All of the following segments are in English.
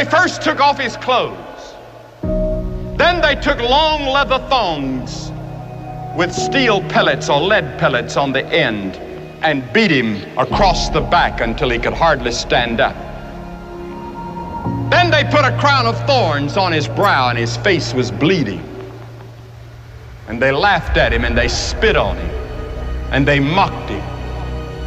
They first took off his clothes. Then they took long leather thongs with steel pellets or lead pellets on the end and beat him across the back until he could hardly stand up. Then they put a crown of thorns on his brow and his face was bleeding. And they laughed at him and they spit on him and they mocked him.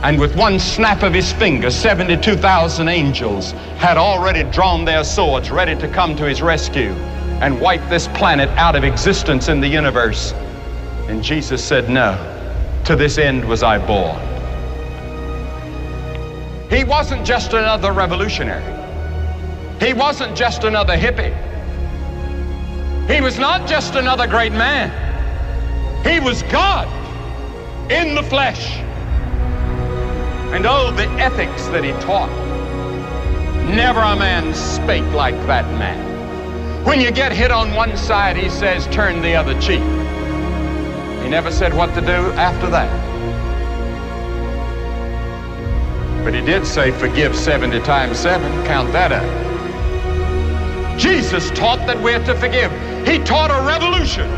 And with one snap of his finger, 72,000 angels had already drawn their swords ready to come to his rescue and wipe this planet out of existence in the universe. And Jesus said, no, to this end was I born. He wasn't just another revolutionary. He wasn't just another hippie. He was not just another great man. He was God in the flesh. And oh, the ethics that he taught. Never a man spake like that man. When you get hit on one side, he says, turn the other cheek. He never said what to do after that. But he did say, forgive 70 times 7. Count that up. Jesus taught that we're to forgive. He taught a revolution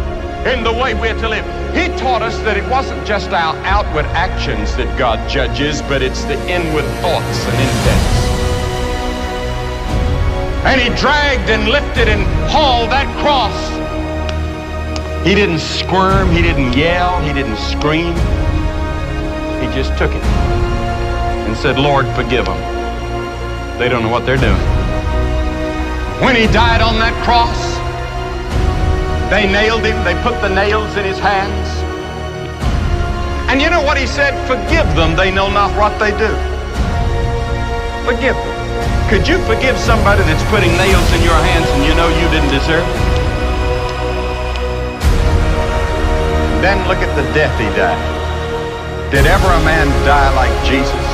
in the way we're to live. He taught us that it wasn't just our outward actions that God judges, but it's the inward thoughts and intents. And he dragged and lifted and hauled that cross. He didn't squirm, he didn't yell, he didn't scream. He just took it and said, Lord, forgive them. They don't know what they're doing. When he died on that cross, they nailed him, they put the nails in his hands. And you know what he said? Forgive them, they know not what they do. Forgive them. Could you forgive somebody that's putting nails in your hands and you know you didn't deserve it? Then look at the death he died. Did ever a man die like Jesus?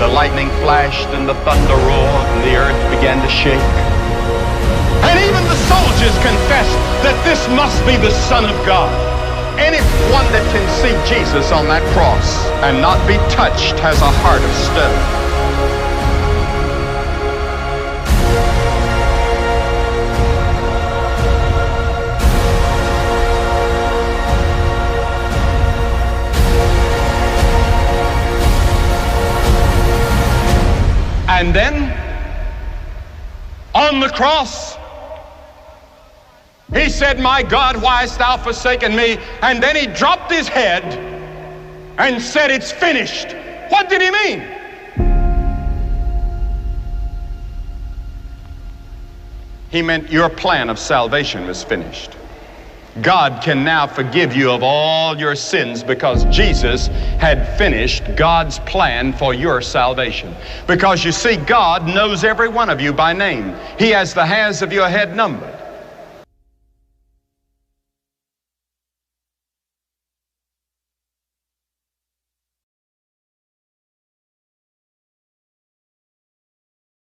The lightning flashed and the thunder roared and the earth began to shake. And even the soldiers confessed that this must be the Son of God. Anyone that can see Jesus on that cross and not be touched has a heart of stone. And then, on the cross, he said, my God, why hast thou forsaken me? And then he dropped his head and said, it's finished. What did he mean? He meant your plan of salvation was finished. God can now forgive you of all your sins because Jesus had finished God's plan for your salvation. Because you see, God knows every one of you by name. He has the hairs of your head numbered.